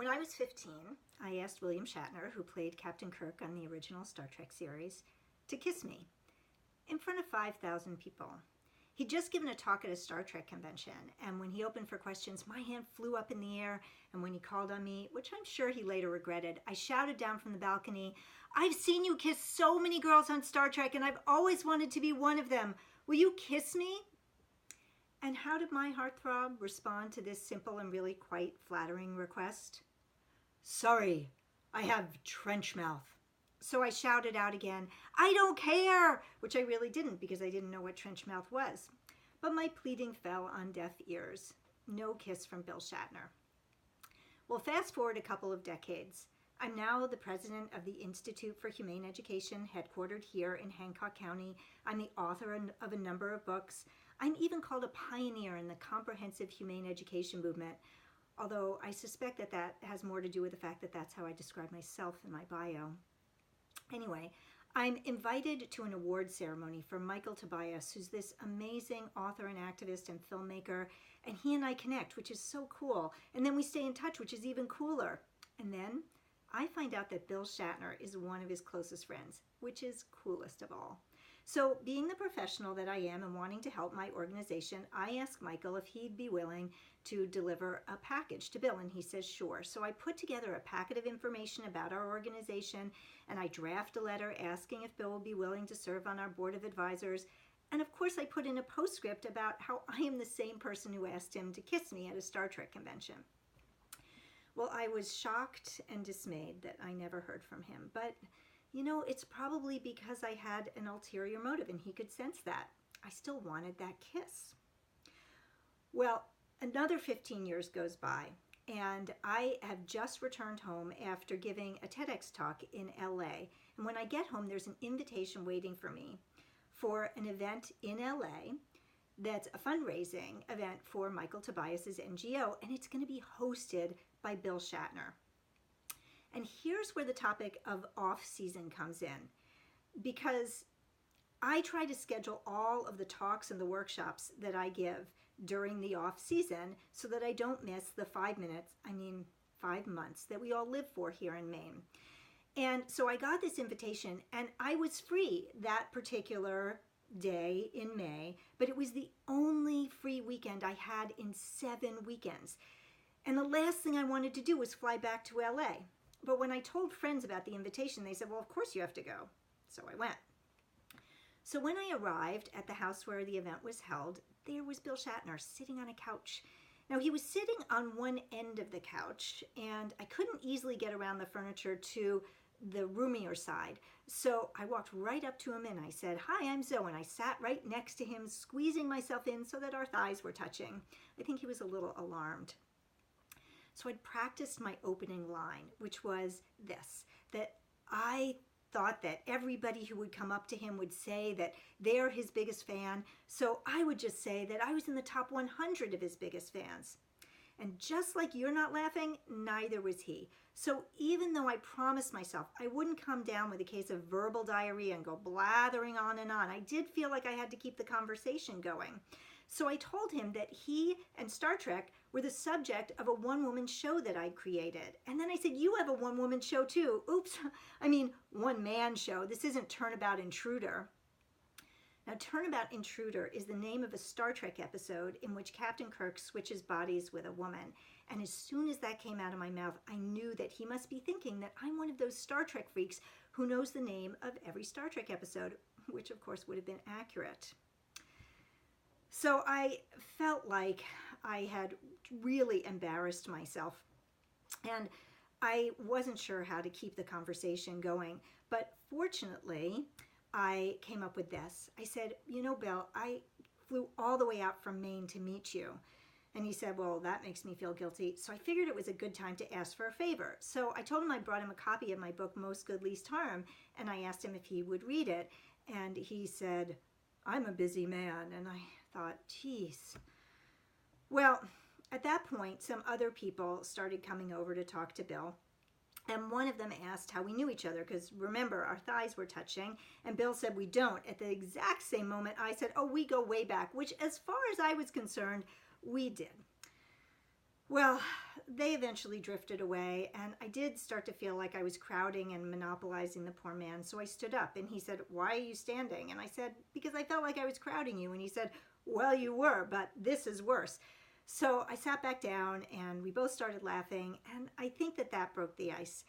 When I was 15, I asked William Shatner, who played Captain Kirk on the original Star Trek series, to kiss me in front of 5,000 people. He'd just given a talk at a Star Trek convention, and when he opened for questions, my hand flew up in the air, and when he called on me, which I'm sure he later regretted, I shouted down from the balcony, "I've seen you kiss so many girls on Star Trek, and I've always wanted to be one of them. Will you kiss me?" And how did my heartthrob respond to this simple and really quite flattering request? "Sorry, I have trench mouth." So I shouted out again, "I don't care," which I really didn't because I didn't know what trench mouth was. But my pleading fell on deaf ears. No kiss from Bill Shatner. Well, fast forward a couple of decades. I'm now the president of the Institute for Humane Education, headquartered here in Hancock County. I'm the author of a number of books. I'm even called a pioneer in the comprehensive humane education movement, although I suspect that that has more to do with the fact that that's how I describe myself in my bio. Anyway, I'm invited to an award ceremony for Michael Tobias, who's this amazing author and activist and filmmaker, and he and I connect, which is so cool. And then we stay in touch, which is even cooler. And then I find out that Bill Shatner is one of his closest friends, which is coolest of all. So being the professional that I am and wanting to help my organization, I asked Michael if he'd be willing to deliver a package to Bill, and he says sure. So I put together a packet of information about our organization, and I draft a letter asking if Bill will be willing to serve on our board of advisors. And of course I put in a postscript about how I am the same person who asked him to kiss me at a Star Trek convention. Well, I was shocked and dismayed that I never heard from him, but you know, it's probably because I had an ulterior motive and he could sense that. I still wanted that kiss. Well, another 15 years goes by, and I have just returned home after giving a TEDx talk in LA. And when I get home, there's an invitation waiting for me for an event in LA that's a fundraising event for Michael Tobias's NGO, and it's going to be hosted by Bill Shatner. And here's where the topic of off-season comes in, because I try to schedule all of the talks and the workshops that I give during the off-season so that I don't miss the 5 months that we all live for here in Maine. And so I got this invitation, and I was free that particular day in May, but it was the only free weekend I had in 7 weekends. And the last thing I wanted to do was fly back to LA. But when I told friends about the invitation, they said, "Well, of course you have to go." So I went. So when I arrived at the house where the event was held, there was Bill Shatner sitting on a couch. Now, he was sitting on one end of the couch, and I couldn't easily get around the furniture to the roomier side. So I walked right up to him and I said, "Hi, I'm Zoe," and I sat right next to him, squeezing myself in so that our thighs were touching. I think he was a little alarmed. So I'd practiced my opening line, which was this, that I thought that everybody who would come up to him would say that they're his biggest fan. So I would just say that I was in the top 100 of his biggest fans. And just like you're not laughing, neither was he. So even though I promised myself I wouldn't come down with a case of verbal diarrhea and go blathering on and on, I did feel like I had to keep the conversation going. So I told him that he and Star Trek were the subject of a one-woman show that I created. And then I said, "You have a one-woman show too." Oops, one-man show. This isn't Turnabout Intruder. Now, Turnabout Intruder is the name of a Star Trek episode in which Captain Kirk switches bodies with a woman. And as soon as that came out of my mouth, I knew that he must be thinking that I'm one of those Star Trek freaks who knows the name of every Star Trek episode, which of course would have been accurate. So I felt like I had really embarrassed myself, and I wasn't sure how to keep the conversation going. But fortunately, I came up with this. I said, "You know, Bill, I flew all the way out from Maine to meet you." And he said, "Well, that makes me feel guilty." So I figured it was a good time to ask for a favor. So I told him I brought him a copy of my book, Most Good, Least Harm, and I asked him if he would read it. And he said, "I'm a busy man." And I thought, geez. Well, at that point, some other people started coming over to talk to Bill. And one of them asked how we knew each other, because remember, our thighs were touching. And Bill said, "We don't." At the exact same moment, I said, "Oh, we go way back," which as far as I was concerned, we did. Well, they eventually drifted away, and I did start to feel like I was crowding and monopolizing the poor man. So I stood up, and he said, "Why are you standing?" And I said, "Because I felt like I was crowding you." And he said, "Well, you were, but this is worse." So I sat back down, and we both started laughing, and I think that that broke the ice.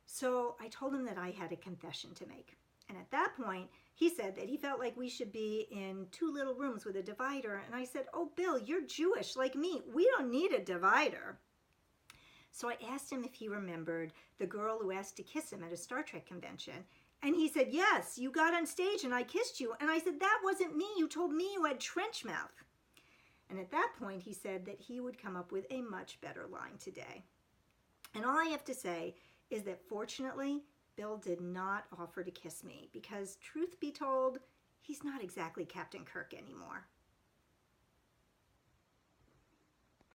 So I told him that I had a confession to make. And at that point, he said that he felt like we should be in two little rooms with a divider. And I said, "Oh, Bill, you're Jewish like me. We don't need a divider." So I asked him if he remembered the girl who asked to kiss him at a Star Trek convention. And he said, "Yes, you got on stage and I kissed you." And I said, "That wasn't me. You told me you had trench mouth." And at that point, he said that he would come up with a much better line today. And all I have to say is that fortunately, Bill did not offer to kiss me because, truth be told, he's not exactly Captain Kirk anymore.